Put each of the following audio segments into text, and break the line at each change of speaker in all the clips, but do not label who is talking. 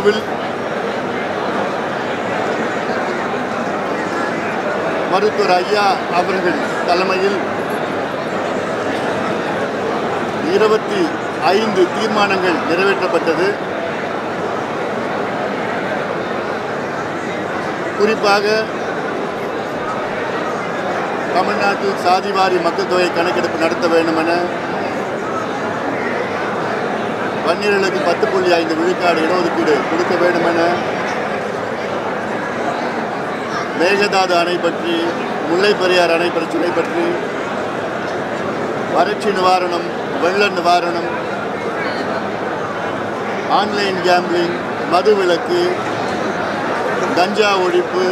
பொதுக்குழுவில் மருத்துவர் ஐயா அவர்கள் தலைமையில் 25 தீர்மானங்கள் நிறைவேற்றப்பட்டது. குறிப்பாக தமிழ்நாட்டில் சாதிவாரி மக்கள் தொகை கணக்கெடுப்பு நடத்த வேண்டும் என, வன்னியர்களுக்கு 10.5 விழுக்காடு இடஒதுக்கீடு கொடுக்க வேண்டும் என, மேகதாது அணை பற்றி, முல்லை பெரியாறு அணை பிரச்சினை பற்றி, வறட்சி நிவாரணம், வெள்ள நிவாரணம், ஆன்லைன் கேம்பிளிங், மதுவிலக்கு, கஞ்சா ஒழிப்பு,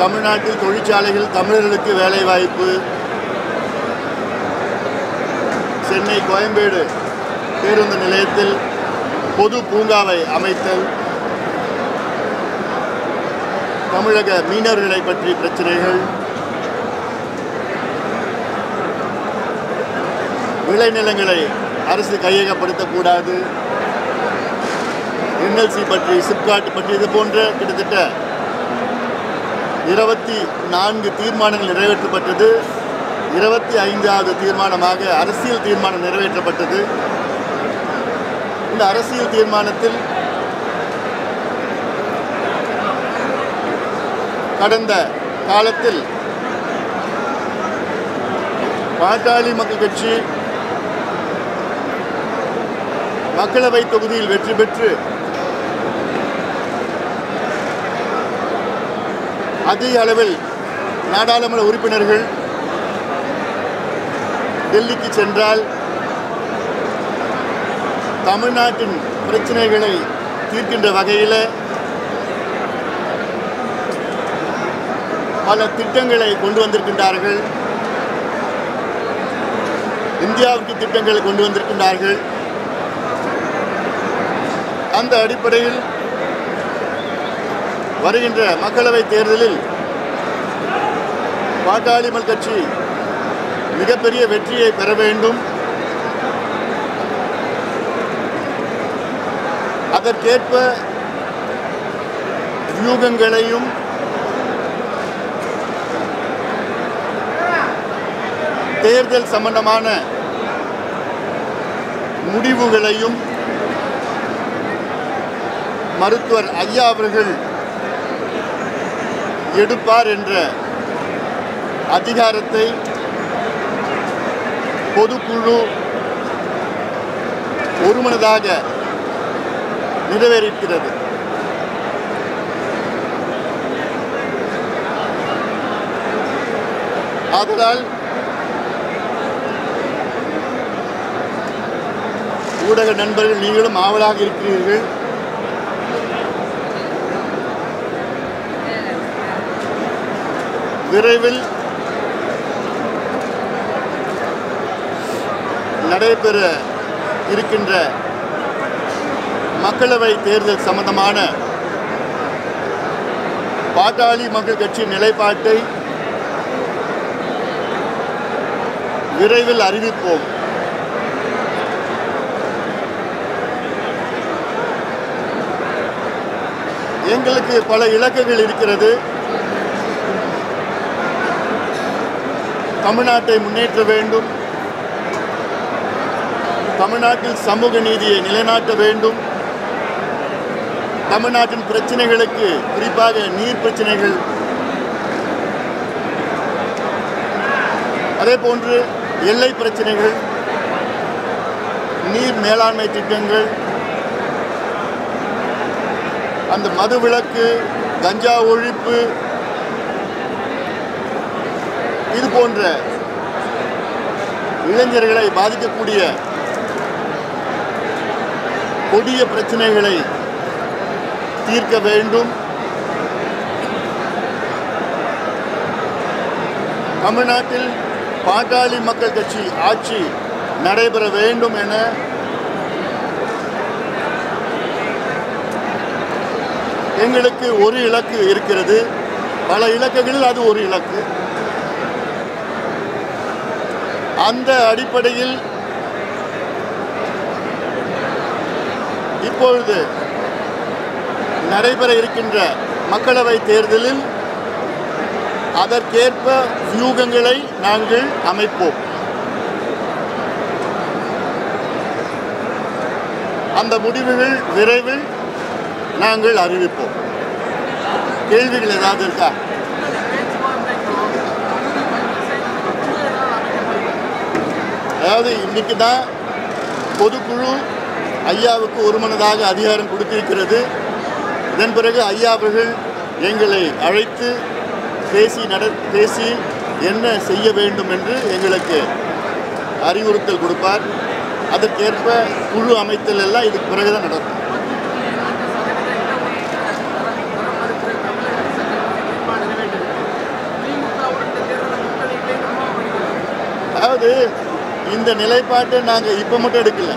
தமிழ்நாட்டில் தொழிற்சாலைகள் தமிழர்களுக்கு வேலைவாய்ப்பு, சென்னை கோயம்பேடு பேருந்து நிலையத்தில் பொது பூங்காவை அமைத்தல், தமிழக மீனவர்களை பற்றி பிரச்சனைகள், விளைநிலங்களை அரசு கையகப்படுத்தக்கூடாது, NLC பற்றி, சிப்காட் பற்றி, இது போன்ற கிட்டத்தட்ட 24 தீர்மானங்கள் நிறைவேற்றப்பட்டது. 25வது தீர்மானமாக அரசியல் தீர்மானம் நிறைவேற்றப்பட்டது. இந்த அரசியல் தீர்மானத்தில் கடந்த காலத்தில் பாட்டாளி மக்கள் கட்சி மக்களவை தொகுதியில் வெற்றி பெற்று அதிக அளவில் நாடாளுமன்ற உறுப்பினர்கள் டெல்லிக்கு சென்றால் தமிழ்நாட்டின் பிரச்சனைகளை தீர்க்கின்ற வகையில் பல திட்டங்களை கொண்டு வந்திருக்கின்றார்கள். இந்தியாவுக்கு திட்டங்களை கொண்டு வந்திருக்கின்றார்கள். அந்த அடிப்படையில் வருகின்ற மக்களவை தேர்தலில் பாட்டாளி மக்கள் கட்சி மிகப்பெரிய வெற்றியை பெற வேண்டும். அதற்கேற்ப வியூகங்களையும் தேர்தல் சம்பந்தமான முடிவுகளையும் மருத்துவர் ஐயா அவர்கள் எடுப்பார் என்ற அதிகாரத்தை பொதுக்குழு ஒருமனதாக நிறைவேறியிருக்கிறது. ஆதலால் ஊடக நண்பர்கள் நீங்களும் ஆவலாக இருக்கிறீர்கள். விரைவில் நடைபெற இருக்கின்ற மக்களவை தேர்தல் சம்பந்தமான பாட்டாளி மக்கள் கட்சி நிலைப்பாட்டை விரைவில் அறிவிப்போம். எங்களுக்கு பல இலக்குகள் இருக்கிறது. தமிழ்நாட்டை முன்னேற்ற வேண்டும், தமிழ்நாட்டில் சமூக நீதியை நிலைநாட்ட வேண்டும், தமிழ்நாட்டின் பிரச்சனைகளுக்கு குறிப்பாக நீர் பிரச்சனைகள், அதேபோன்று எல்லை பிரச்சனைகள், நீர் மேலாண்மை திட்டங்கள், அந்த மதுவிலக்கு, கஞ்சா ஒழிப்பு, இது போன்ற இளைஞர்களை பாதிக்கக்கூடிய கொடிய பிரச்சனைகளை தீர்க்க வேண்டும். தமிழ்நாட்டில் பாட்டாளி மக்கள் கட்சி ஆட்சி நடைபெற வேண்டும் என எங்களுக்கு ஒரு இலக்கு இருக்கிறது. பல இலக்குகளில் அது ஒரு இலக்கு. அந்த அடிப்படையில் இப்பொழுது நடைபெற இருக்கின்ற மக்களவை தேர்தலில் அதற்கேற்ப வியூகங்களை நாங்கள் அமைப்போம். அந்த முடிவுகள் விரைவில் நாங்கள் அறிவிப்போம். கேள்விகள் ஏதாவது இருக்கா? அதாவது இன்னைக்கு தான் பொதுக்குழு ஐயாவுக்கு ஒருமனதாக அதிகாரம் கொடுத்திருக்கிறது. இதன் பிறகு ஐயா அவர்கள் எங்களை அழைத்து பேசி என்ன செய்ய வேண்டும் என்று எங்களுக்கு அறிவுறுத்தல் கொடுப்பார். அதற்கேற்ப குழு அமைத்தல் எல்லாம் இதுக்கு பிறகுதான் நடக்கும். அதாவது இந்த நிலைப்பாட்டை நாங்கள் இப்போ மட்டும் எடுக்கல,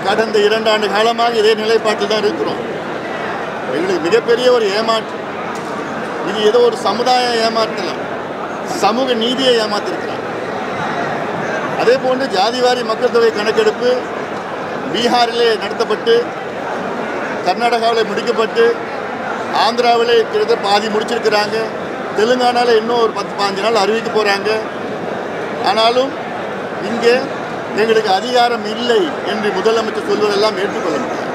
கடந்த 2 ஆண்டு காலமாக இதே நிலைப்பாட்டில் தான் இருக்கிறோம். எங்களுக்கு மிகப்பெரிய ஒரு ஏமாற்றம். இது ஏதோ ஒரு சமுதாய ஏமாற்றல, சமூக நீதியை ஏமாத்திருக்கிறார். அதே போன்று ஜாதிவாரி மக்கள் தொகை கணக்கெடுப்பு பீகாரிலே நடத்தப்பட்டு, கர்நாடகாவில் முடிக்கப்பட்டு, ஆந்திராவில் கிட்டத்தட்ட பாதி முடிச்சிருக்கிறாங்க, தெலுங்கானாவில் இன்னும் ஒரு 10-15 நாள் அறிவிக்க போகிறாங்க. ஆனாலும் இங்கே எங்களுக்கு அதிகாரம் இல்லை என்று முதலமைச்சர் சொல்வதெல்லாம் ஏற்றுக்கொள்ள முடியாது.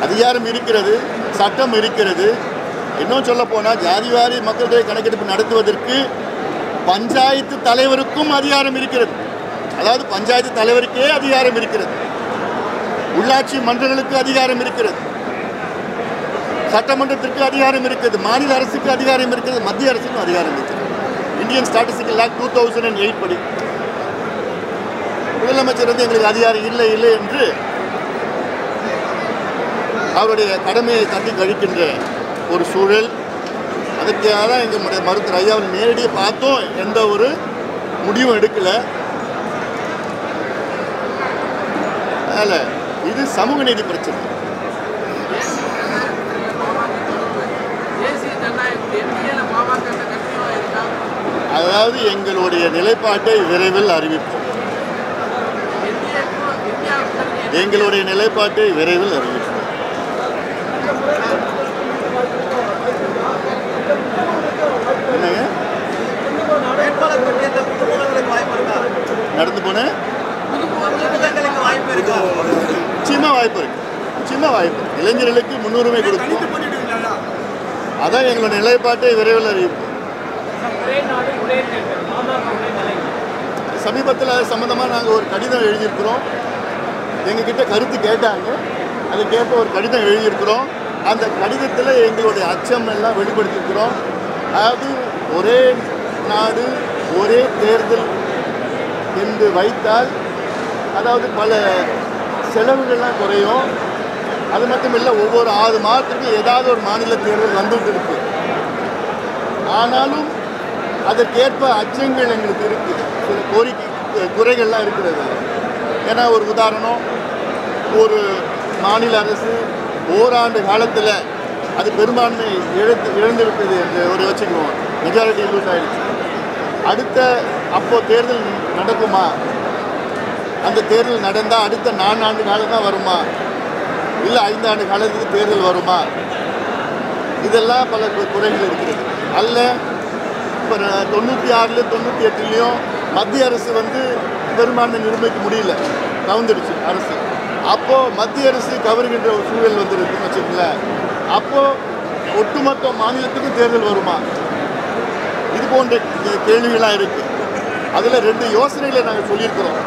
அதிகாரம் இருக்கிறது, சட்டம் இருக்கிறது. இன்னும் சொல்ல போனால் ஜாதிவாரி மக்கள் தொகை கணக்கெடுப்பு நடத்துவதற்கு பஞ்சாயத்து தலைவருக்கும் அதிகாரம் இருக்கிறது. அதாவது பஞ்சாயத்து தலைவருக்கே அதிகாரம் இருக்கிறது, உள்ளாட்சி மன்றங்களுக்கு அதிகாரம் இருக்கிறது, சட்டமன்றத்திற்கு அதிகாரம் இருக்கிறது, மாநில அரசுக்கு அதிகாரம் இருக்கிறது, மத்திய அரசுக்கும் அதிகாரம் இருக்கிறது. இந்தியன் ஸ்டாட்டிஸ்டிக்கல் ஆக்ட் 2008 படி முதலமைச்சர் வந்து எங்களுக்கு அதிகாரம் இல்லை என்று அவருடைய கடமையை தட்டி கழிக்கின்ற ஒரு சூழல். அதுக்காக தான் எங்களுடைய மருத்துவர் ஐயாவை நேரடியாக பார்த்தோம், எந்த ஒரு முடிவும் எடுக்கலை. அதனால் இது சமூக நீதி பிரச்சனை. அதாவது எங்களுடைய நிலைப்பாட்டை விரைவில் அறிவிப்போம். எங்களுடைய நிலைப்பாட்டை விரைவில் அறிவிப்போம். என்னங்க நடந்து போன நிச்சயமா வாய்ப்பு இருக்கு, நிச்சயமா வாய்ப்பு. இளைஞர்களுக்கு முன்னுரிமை கொடுக்கும். அதான் எங்களுடைய நிலைப்பாட்டை விரைவில் அறிவிப்போம். சமீபத்தில் அது சம்மந்தமாக நாங்கள் ஒரு கடிதம் எழுதியிருக்கிறோம். எங்ககிட்ட கருத்து கேட்டாங்க, அதுக்கேற்ப ஒரு கடிதம் எழுதியிருக்கிறோம். அந்த கடிதத்தில் எங்களுடைய அச்சம் எல்லாம் வெளிப்படுத்தியிருக்கிறோம். அதாவது ஒரே நாடு ஒரே தேர்தல் என்று வைத்தால், அதாவது பல செலவுகள்லாம் குறையும். அது மட்டும் இல்லை, ஒவ்வொரு 6 மாதத்துக்கும் ஏதாவது ஒரு மாநில தேர்தல் வந்துட்டு இருக்கு. ஆனாலும் அதற்கேற்ப அச்சங்கள் எங்களுக்கு இருக்குது, சில குறைகள்லாம் இருக்கிறது. ஏன்னா ஒரு உதாரணம், ஒரு மாநில அரசு ஓராண்டு காலத்தில் அது பெரும்பான்மை இழந்துவிட்டது என்று ஒரு வச்சுக்குவோம், மெஜாரிட்டி லூஸ் ஆகிடுச்சு. அடுத்த அப்போது தேர்தல் நடக்குமா? அந்த தேர்தல் நடந்தால் அடுத்த 4 ஆண்டு காலம் தான் வருமா, இல்லை 5 ஆண்டு காலத்துக்கு தேர்தல் வருமா? இதெல்லாம் பல குறைகள் இருக்கிறது. அல்ல இப்போ 96 98 மத்திய அரசு வந்து பெரும்பான்மை நிரூபிக்க முடியல, கவுந்துடுச்சு அரசு. அப்போது மத்திய அரசு கவருகின்ற ஒரு சூழல் வந்துருக்குன்னு வச்சுக்கோங்களேன். அப்போது ஒட்டுமொத்த மாநிலத்துக்கும் தேர்தல் வருமா? இது போன்ற கேள்விகளாக இருக்குது. அதில் 2 யோசனைகளை நாங்கள் சொல்லியிருக்கிறோம்.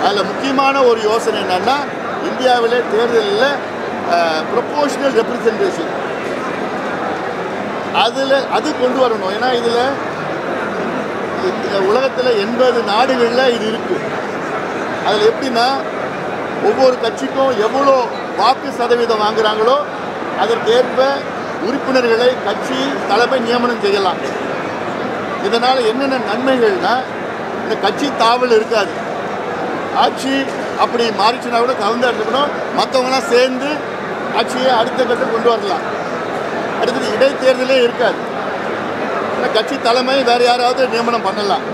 அதில் முக்கியமான ஒரு யோசனை என்னென்னா, இந்தியாவில் தேர்தலில் ப்ரொபோஷனல் ரெப்ரசன்டேஷன் அது கொண்டு வரணும். ஏன்னா இதில் உலகத்தில் 80 நாடுகளில் இது இருக்குது. அதில் எப்படின்னா, ஒவ்வொரு கட்சிக்கும் எவ்வளோ வாக்கு சதவீதம் வாங்குகிறாங்களோ அதற்கேற்ப உறுப்பினர்களை கட்சி தலைமை நியமனம் செய்யலாம். இதனால் என்னென்ன நன்மைகள்னால், இந்த கட்சி தாவல் இருக்காது. ஆட்சி அப்படி மாறிச்சுன்னா கூட கவுந்தா இருக்கணும், மற்றவங்களாம் சேர்ந்து ஆட்சியை அடுத்த கட்டம் கொண்டு வரலாம். அடுத்தது இடைத்தேர்தலே இருக்காது, கட்சி தலைமை வேறு யாராவது நியமனம் பண்ணலாம்.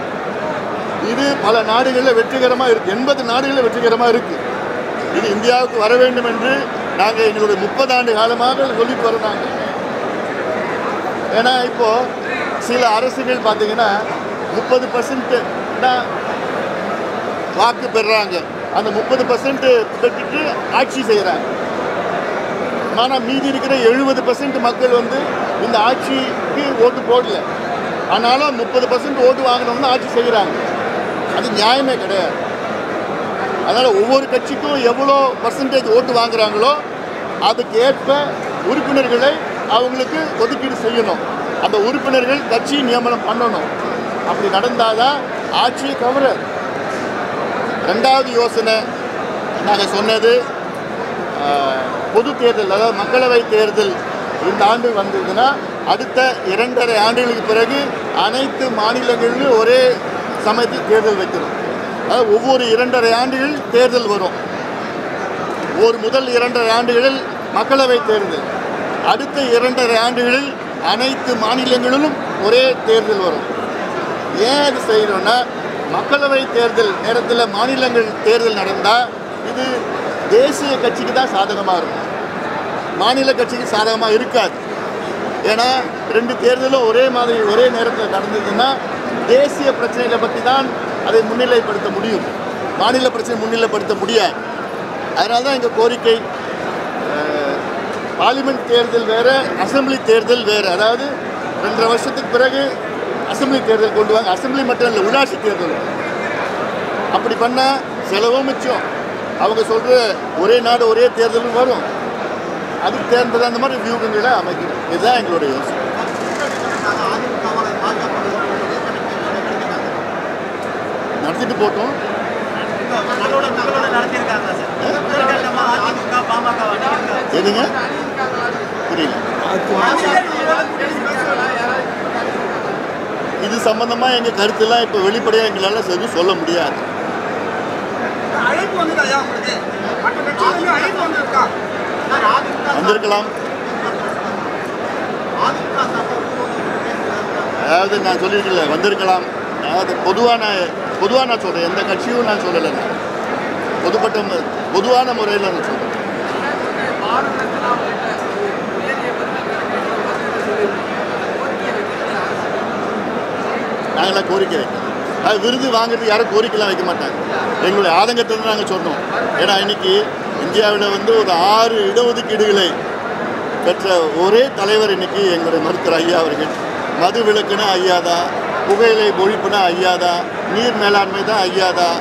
இது பல நாடுகளில் வெற்றிகரமாக இருக்குது, 80 நாடுகளில் வெற்றிகரமாக இருக்குது. இது இந்தியாவுக்கு வர வேண்டும் என்று நாங்கள் எங்களுடைய 30 ஆண்டு காலமாக சொல்லிட்டு வரோம் நாங்கள். ஏன்னா இப்போது சில அரசுகள் பார்த்தீங்கன்னா 30% தான் வாக்கு பெறுறாங்க. அந்த 30% பெற்றுட்டு ஆட்சி செய்கிறாங்க. ஆனால் மீதி இருக்கிற 70% மக்கள் வந்து இந்த ஆட்சிக்கு ஓட்டு போடல. ஆனாலும் 30% ஓட்டு வாங்கினவங்க ஆட்சி செய்கிறாங்க. அது நியாயமே கிடையாது. அதனால் ஒவ்வொரு கட்சிக்கும் எவ்வளோ பர்சன்டேஜ் ஓட்டு வாங்குறாங்களோ அதுக்கு ஏற்ப உறுப்பினர்களை அவங்களுக்கு ஒதுக்கீடு செய்யணும். அந்த உறுப்பினர்கள் கட்சி நியமனம் பண்ணணும். அப்படி நடந்தால் தான் ஆட்சியை கவர. ரெண்டாவது யோசனை நாங்கள் சொன்னது பொது தேர்தல், அதாவது மக்களவை தேர்தல் இந்த ஆண்டு வந்ததுன்னா அடுத்த 2.5 ஆண்டுகளுக்கு பிறகு அனைத்து மாநிலங்களிலும் ஒரே சமயத்தில் தேர்தல் வைக்கிறோம். அதாவது ஒவ்வொரு 2.5 ஆண்டுகள் தேர்தல் வரும். முதல் 2.5 ஆண்டுகளில் மக்களவை தேர்தல், அடுத்த 2.5 ஆண்டுகளில் அனைத்து மாநிலங்களிலும் ஒரே தேர்தல் வரும். ஏன் அது செய்யணும்னா மக்களவை தேர்தல் நேரத்தில் மாநிலங்கள் தேர்தல் நடந்தால் இது தேசிய கட்சிக்கு தான் சாதகமாக இருக்கும், மாநில கட்சிக்கு சாதகமாக இருக்காது. ஏன்னா 2 தேர்தலும் ஒரே மாதிரி ஒரே நேரத்தில் நடந்ததுன்னா தேசிய பிரச்சனைகளை பற்றி தான் அதை முன்னிலைப்படுத்த முடியும், மாநில பிரச்சனை முன்னிலைப்படுத்த முடியாது. அதனால தான் எங்கள் கோரிக்கை பார்லிமெண்ட் தேர்தல் வேறு, அசம்பிளி தேர்தல் வேறு. அதாவது 2.5 வருஷத்துக்கு பிறகு அசம்பிளி தேர்தல் கொண்டு வாங்க. அசம்பிளி மட்டும் இல்லை, உள்ளாட்சி தேர்தல். அப்படி பண்ணால் செலவும் மிச்சம். அவங்க சொல்கிற ஒரே நாடு ஒரே தேர்தலும் வரும். அதுக்கு தேர்ந்தது அந்த மாதிரி வியூகங்களை அமைக்கணும். இதுதான் எங்களுடைய யோசனை. நடத்திட்டு போட்டோம். எதுங்க புரியல. இது சம்பந்தமாக எங்கள் கருத்துலாம் இப்போ வெளிப்படையாக எங்களால் எதுவும் சொல்ல முடியாது. வந்திருக்கலாம். அதாவது நான் சொல்லியிருக்கல வந்திருக்கலாம். அதாவது பொதுவாக நான் சொல்கிறேன், எந்த கட்சியும் நான் சொல்லலை. பொதுவான முறையில் நான் சொல்கிறேன். நாங்களாம் கோரிக்கை வைக்கிறோம். அது விருது வாங்குறது யாரும் கோரிக்கைலாம் வைக்க மாட்டாங்க. எங்களுடைய ஆதங்கத்தை தான் நாங்கள் சொன்னோம். ஏன்னா இன்னைக்கு இந்தியாவில் வந்து ஒரு 6 இடஒதுக்கீடுகளை பெற்ற ஒரே தலைவர் இன்னைக்கு எங்களுடைய மருத்துவர் ஐயா அவர்கள். மது விலக்குனா ஐயா தான், புகையிலை ஒழிப்புனா ஐயா தான், நீர் மேலாண்மை தான் ஐயா தான்,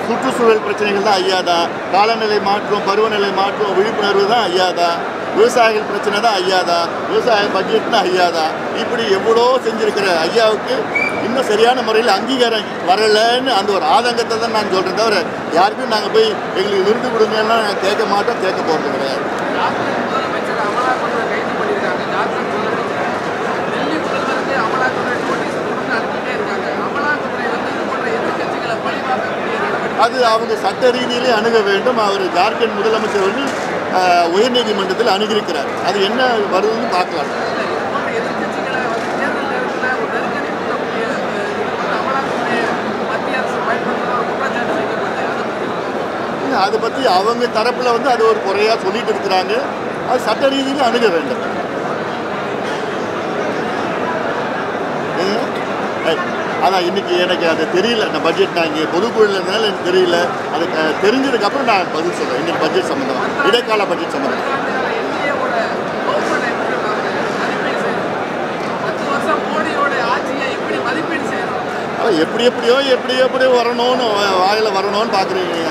சுற்றுச்சூழல் பிரச்சனைகள் தான் ஐயா தான், காலநிலை மாற்றம் பருவநிலை மாற்றம் விழிப்புணர்வு தான் ஐயா தான், விவசாயிகள் பிரச்சனை தான் ஐயா தான், விவசாய பட்ஜெட்னா ஐயா தான். இப்படி எவ்வளோ செஞ்சுருக்கிற ஐயாவுக்கு இன்னும் சரியான முறையில் அங்கீகாரம் வரலைன்னு அந்த ஒரு ஆதங்கத்தை தான் நான் சொல்கிறேன். தவிர யாருக்கும் நாங்கள் போய் எங்களுக்கு விருது கொடுங்கன்னா நாங்கள் கேட்க மாட்டோம், கேட்க போகிறது கிடையாது. அது அவங்க சட்ட ரீதியிலே அணுக வேண்டும். அவர் ஜார்க்கண்ட் முதலமைச்சர் வந்து உயர்நீதிமன்றத்தில் அணுகியிருக்கிறார். அது என்ன வருதுன்னு பார்க்கலாம். அதை பற்றி அவங்க தரப்பில் வந்து அது ஒரு குறையாக சொல்லிட்டு இருக்கிறாங்க. அது சட்ட ரீதியில் அணுக வேண்டும். அதான் இன்றைக்கி எனக்கு அது தெரியல. அந்த பட்ஜெட் நான் இங்கே பொதுக்குழுல இருந்தாலும் எனக்கு தெரியல. அது தெரிஞ்சதுக்கப்புறம் நான் பதில் சொல்கிறேன். இன்றைக்கி பட்ஜெட் சம்மந்தமாக, இடைக்கால பட்ஜெட் சம்மந்தமாக. அதான் எப்படி எப்படியோ வரணும்னு வாயில் வரணும்னு பார்க்குறீங்க.